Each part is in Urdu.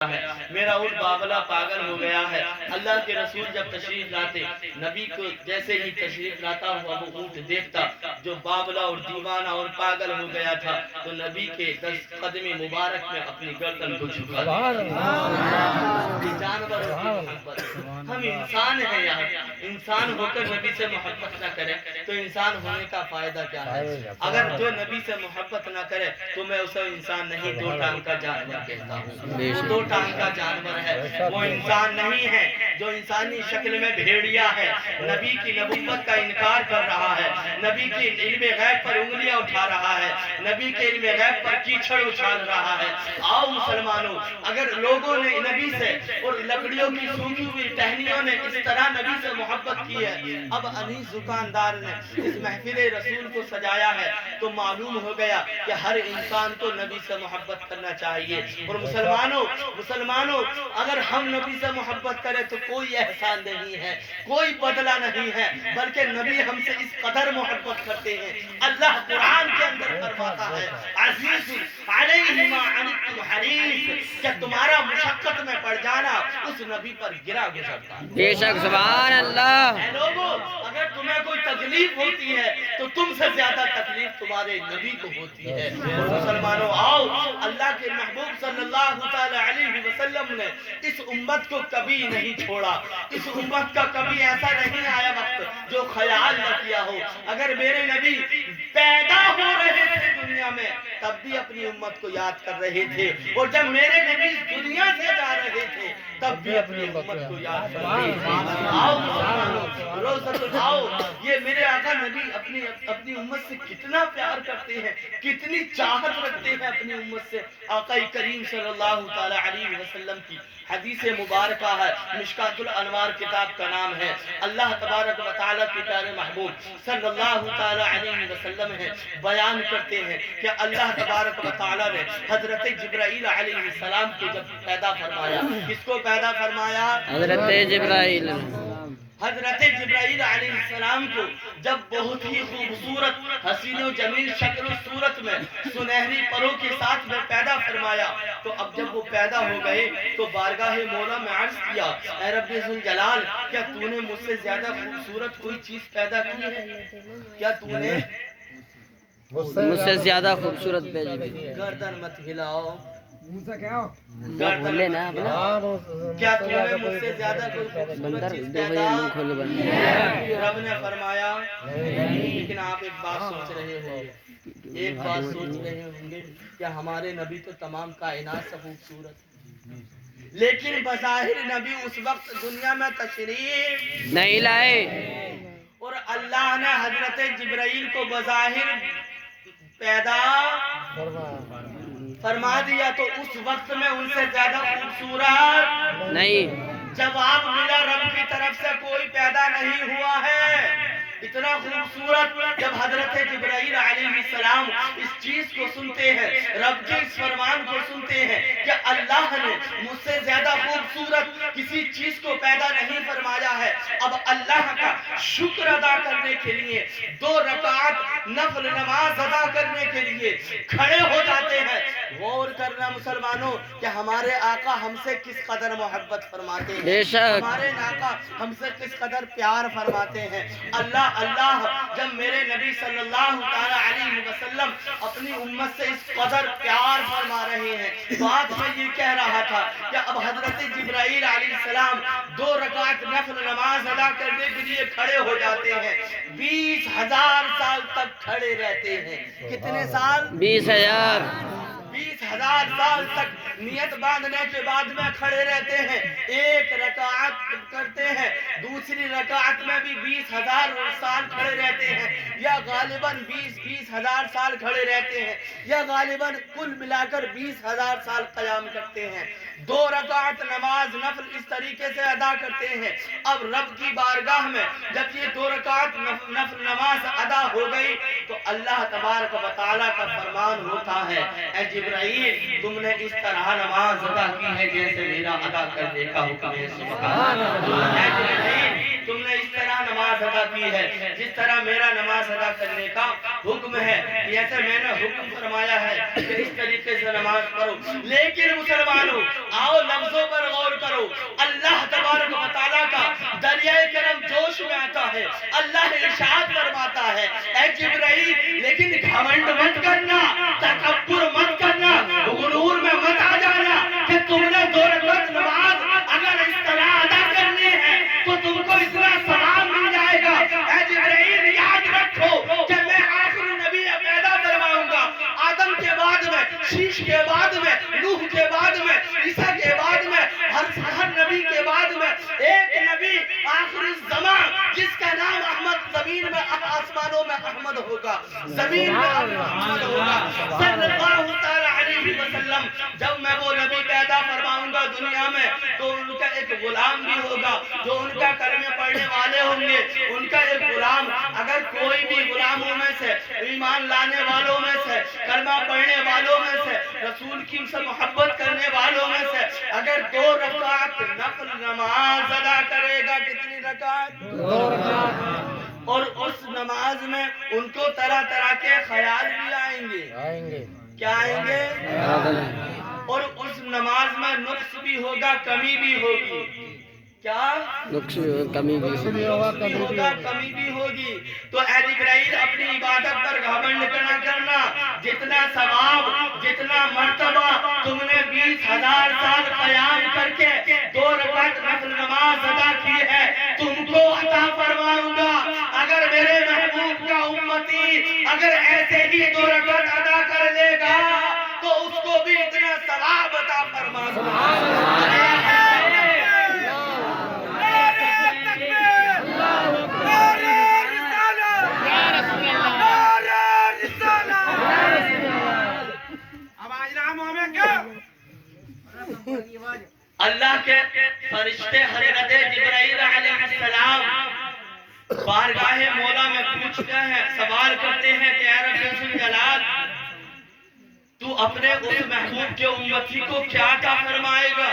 ہے، میرا اونٹ باولا پاگل ہو گیا ہے۔ اللہ کے رسول جب تشریف لاتے، نبی کو جیسے ہی تشریف لاتا ہوا وہ اونٹ دیکھتا جو باولا اور دیوانہ اور پاگل ہو گیا تھا، تو نبی کے دست قدم مبارک میں اپنی گردن کو جھکا دیا۔ جانور کی محبت، ہم انسان ہیں یار، انسان ہو کر نبی سے محبت نہ کرے تو انسان ہونے کا فائدہ کیا ہے؟ اگر جو نبی سے محبت نہ کرے تو میں اسے انسان نہیں، دو ٹانگ کا جانور کہتا ہوں۔ وہ دو ٹانگ کا جانور ہے، وہ انسان نہیں ہے جو انسانی شکل میں بھیڑیا ہے، نبی کی نبوت کا انکار کر رہا ہے، نبی کے علم غیب پر انگلیاں اٹھا رہا ہے، نبی کے علم غیب پر کیچڑ اچھال رہا ہے۔ آؤ مسلمانوں، اگر لوگوں نے نبی سے اور لکڑیوں کی سوکھی ہوئی ٹہنیوں نے اس طرح نبی سے محبت کی ہے، اب انیس دکاندار نے اس محفل رسول کو سجایا ہے تو معلوم ہو گیا کہ ہر انسان کو نبی سے محبت کرنا چاہیے۔ اور مسلمانوں اگر ہم نبی سے محبت کریں تو کوئی احسان نہیں ہے، کوئی بدلہ نہیں ہے، بلکہ نبی ہم سے اس قدر محبت کرتے ہیں۔ اللہ قرآن کے اندر فرماتا ہے عزیز علیہ ما عنتم حریص، کہ تمہارا مشقت میں پڑ جانا اس نبی پر گرا گزرتا ہے۔ بے شک، سبحان اللہ۔ اے لوگوں، اگر تمہیں کوئی تکلیف ہوتی ہے تو تم سے زیادہ تکلیف تمہارے نبی کو ہوتی ہے۔ اور مسلمانوں آؤ، اللہ کے محبوب صلی اللہ علیہ وسلم نے اس امت کو کبھی نہیں چھوڑا، اس امت کا کبھی ایسا نہیں آیا وقت جو خیال نہ کیا ہو۔ اگر میرے نبی پیدا ہو رہے تھے دنیا میں تب بھی اپنی امت کو یاد کر رہے تھے، اور جب میرے نبی دنیا سے جا رہے تھے تب بھی اپنی امت کو یاد کر رہے تھے۔ آؤ مسلمانوں، روزۃ آؤ، یہ میرے آقا نبی اپنی امت سے کتنا پیار کرتے ہیں، کتنی چاہت رکھتے ہیں اپنی امت سے۔ آقا کریم صلی اللہ علیہ وسلم کی حدیث مبارکہ ہے، مشکات الانوار کتاب کا نام ہے۔ اللہ تبارک و تعالیٰ کے پیارے محبوب صلی اللہ علیہ وسلم ہے بیان کرتے ہیں کہ اللہ تبارک و تعالیٰ نے حضرت جبرائیل علیہ السلام کو جب پیدا فرمایا، کس کو پیدا فرمایا؟ حضرت جبرائیل۔ حضرت جبرائیل علیہ السلام کو جب بہت ہی خوبصورت حسین و جمیل شکل و صورت میں سنہری پروں کے ساتھ میں پیدا فرمایا، تو اب جب وہ پیدا ہو گئے تو بارگاہ مولا میں عرض کیا، اے رب ذوالجلال، کیا تو نے مجھ سے زیادہ خوبصورت کوئی چیز پیدا کی ہے؟ کیا تو نے مجھ سے زیادہ خوبصورت بھیجی؟ گردن مت ہلاؤ، بھولے نا اپنا، کیا تو نے مجھ سے زیادہ کوئی خوبصورت چیز پیدا؟ رب نے فرمایا، لیکن آپ ایک بات سوچ رہے ہو، ایک بات سوچ رہے ہوں گے کہ ہمارے نبی تو تمام کائنات سے خوبصورت، لیکن بظاہر نبی اس وقت دنیا میں تشریف نہیں لائے، اور اللہ نے حضرت جبرائیل کو بظاہر پیدا فرما دیا، تو اس وقت میں ان سے زیادہ خوبصورت نہیں۔ جواب ملا، رب کی طرف سے کوئی پیدا نہیں ہوا ہے۔ اتنا خوبصورت جب حضرت جبرائیل علیہ السلام اس چیز کو سنتے ہیں، رب کے اس فرمان کو سنتے ہیں کہ اللہ نے مجھ سے زیادہ خوبصورت کسی چیز کو پیدا نہیں فرمایا ہے، اب اللہ کا شکر ادا کرنے کے لیے 2 رکعت نفل نماز ادا کرنے کے لیے کھڑے ہو جاتے ہیں۔ غور کرنا مسلمانوں کہ ہمارے آقا ہم سے کس قدر محبت فرماتے ہیں، بے شک، ہمارے آقا ہم سے کس قدر پیار فرماتے ہیں۔ اللہ جب میرے نبی صلی اللہ علیہ وسلم اپنی امت سے اس قدر پیار فرما رہے ہیں، بات میں یہ کہہ رہا تھا کہ اب حضرت جبرائیل علیہ السلام 2 رکعت نفل نماز ادا کرنے کے لیے کھڑے ہو جاتے ہیں، 20,000 سال تک کھڑے رہتے ہیں۔ کتنے سال؟ 20,000۔ 20,000 سال تک نیت باندھنے کے بعد میں کھڑے رہتے ہیں، 1 رکعت کرتے ہیں، دوسری رکعت میں بھی 20,000 سال کھڑے رہتے ہیں، یا غالباً 20,000 سال کھڑے رہتے ہیں، یا غالباً کل ملا کر 20,000 سال قیام کرتے ہیں۔ 2 رکعت نماز نفل اس طریقے سے ادا کرتے ہیں۔ اب رب کی بارگاہ میں جب یہ 2 رکعت نفل نماز ادا ہو گئی تو اللہ تبارک و تعالیٰ کا فرمان ہوتا ہے اے جبرائیل تم نے اس طرح نماز ادا کی ہے جیسے میرا ادا کرنے کا حکم ہے۔ سبحان اللہ۔ اے جبرائیل تم نے اس طرح نماز ادا کی ہے جس طرح میرا نماز ادا کرنے کا حکم ہے، جیسے میں نے حکم فرمایا ہے کہ اس طریقے سے نماز پڑھو۔ لیکن مسلمانوں آؤ لفظوں پر غور کرو، اللہ تبارک و تعالیٰ کا دریائے کرم جوش میں آتا ہے، اللہ ارشاد فرماتا ہے اے جبرائیل لیکن گھمنڈ مت کرنا، تکبر مت کرنا، غرور میں مت آ جانا کہ تم نے 2 رکعت نماز اگر اس طرح ادا کرنی ہے تو تم کو اتنا ثواب مل جائے گا۔ اے جبرائیل یاد رکھو کہ میں آخری نبی پیدا فرماؤں گا، آدم کے بعد میں، شیش کے بعد میں، نوح کے بعد میں، عیسیٰ کے بعد میں، ہر نبی کے بعد میں ایک نبی آخر الزمان جس کا نام احمد، زمین میں آسمانوں میں احمد ہوگا، زمین میں احمد ہوگا صلی اللہ تعالی علیہ وسلم۔ جب میں وہ نبی پیدا فرماؤں گا دنیا میں تو ان کا ایک غلام بھی ہوگا جو ان کا کلمہ پڑھنے والے ہوں گے، ان کا ایک غلام، اگر کوئی بھی غلاموں میں سے، ایمان لانے والوں میں سے، کلمہ پڑھنے والوں میں سے، رسول کی سے محبت کرنے والوں میں سے اگر 2 رکعت نفل نماز ادا کرے گا، کتنی رکعت؟ 2 رکعت۔ اور اس نماز میں ان کو طرح طرح کے خیال بھی آئیں گے، کیا آئیں گے؟ اور اس نماز میں نقص بھی ہوگا، کمی بھی ہوگی، کیا؟ نقص بھی ہوگا، کمی بھی ہوگا، کمی بھی ہوگی۔ تو اے جبرائیل اپنی عبادت پر گھمنڈ نہ کرنا، جتنا ثواب، جتنا مرتبہ تم نے 20,000 سال قیام کر کے 2 رکعت نفل نماز ادا کی ہے تم کو عطا فرماؤں گا۔ اگر میرے محبوب کا امتی اگر ایسے ہی 2 رکعت ادا کر لے گا تو اس کو بھی اتنا ثواب عطا فرماؤں گا۔ اللہ کے فرشتے حضرت جبرائیل علیہ السلام بارگاہ مولا میں پوچھتے ہیں، سوال کرتے ہیں کہ اے رب ذوالجلال تو اپنے اس محبوب کے امتی کو کیا عطا فرمائے گا؟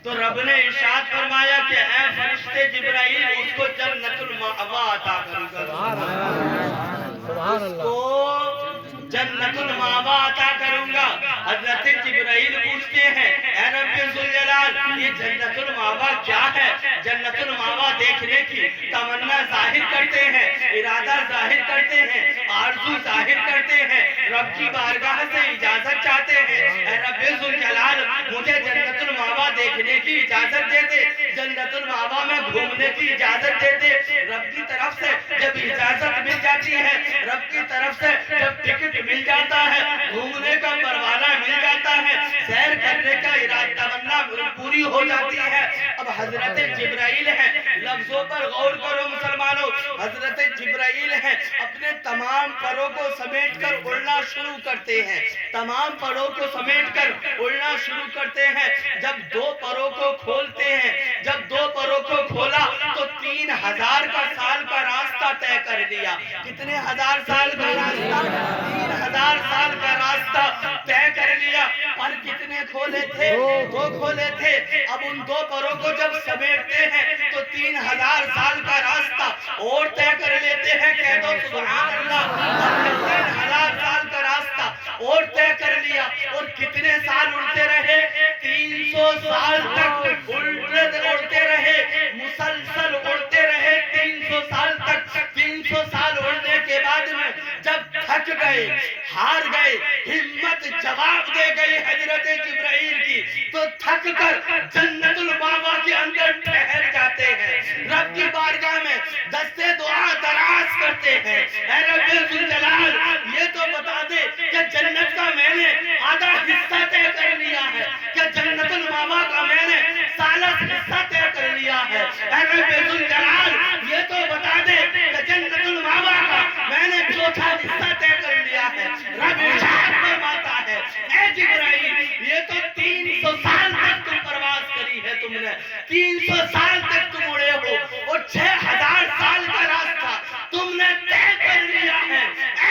تو رب نے ارشاد فرمایا کہ اے فرشتے جبرائیل اس کو جنت المأوا عطا کروں گا، اس کو جنت المأوا عطا کروں گا۔ حضرت جبرائیل پوچھتے ہیں اے رب ذوالجلال یہ جنت المأوا کیا ہے؟ جنت المأوا دیکھنے کی تمنا ظاہر کرتے ہیں، ارادہ ظاہر کرتے ہیں، آرزو ظاہر کرتے ہیں، رب کی بارگاہ سے اجازت چاہتے ہیں اے رب ذوالجلال مجھے جنت المأوا دیکھنے کی اجازت دے دے، جنت المأوا میں گھومنے کی اجازت دے دے۔ رب کی طرف سے جب اجازت مل جاتی ہے، رب کی طرف سے جب ٹکٹ مل جاتا ہے، گھومنے کا پروانہ مل جاتا ہے، سیر کرنے کا ارادہ تمنا پوری ہو جاتی ہے، اب حضرت جبرائیل ہیں، لفظوں پر غور کرو مسلمانوں، حضرت جبرائیل ہیں، اپنے تمام پروں کو سمیٹ کر اڑنا شروع کرتے ہیں، تمام پروں کو سمیٹ کر اڑنا شروع کرتے ہیں۔ جب 2 پروں کو کھولتے ہیں، جب 2 پروں کو کھولا تو 3,000 کا سال کا راستہ طے کر لیا۔ کتنے ہزار سال کا راستہ؟ 3,000 سال کا راستہ طے کر لیا۔ پر کتنے کھولے تھے؟ 2 کھولے تھے۔ اب ان 2 پروں کو جب سمیٹتے ہیں تو 3,000 سال کا راستہ اور طے کر لیتے ہیں، کہہ دو سبحان اللہ۔ 3,000 سال کا راستہ اور طے کر لیا، اور کتنے سال اڑتے رہے؟ 300 سال تک اڑتے رہے، مسلسل اڑتے رہے 300 سال تک۔ 300 سال اڑنے کے بعد میں جب تھک گئے، ہار گئے، ہمت جواب دے گئی حضرت جبرائیل کی، تو تھک کر جنت المأوا کے اندر ٹھہر جاتے ہیں، رب کی بارگاہ میں دستے دعا دراز کرتے ہیں اے رب ذوالجلال یہ تو بتا دے کہ جنت کا میں نے آدھا حصہ طے کر لیا ہے، کہ جنت المأوا کا میں نے ثالث حصہ طے کر لیا ہے، اے رب ذوالجلال یہ تو بتا دے کہ جنت المأوا کا میں نے چوتھا حصہ طے کر لیا ہے۔ رب ارشاد فرماتا ہے اے جبرائیل یہ تو 300 سال تک تم پرواز کری ہے، تم نے 300 سال تک تم اڑے ہو، اور 6,000 سال کا راستہ تم نے طے کر لیا ہے۔ اے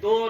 2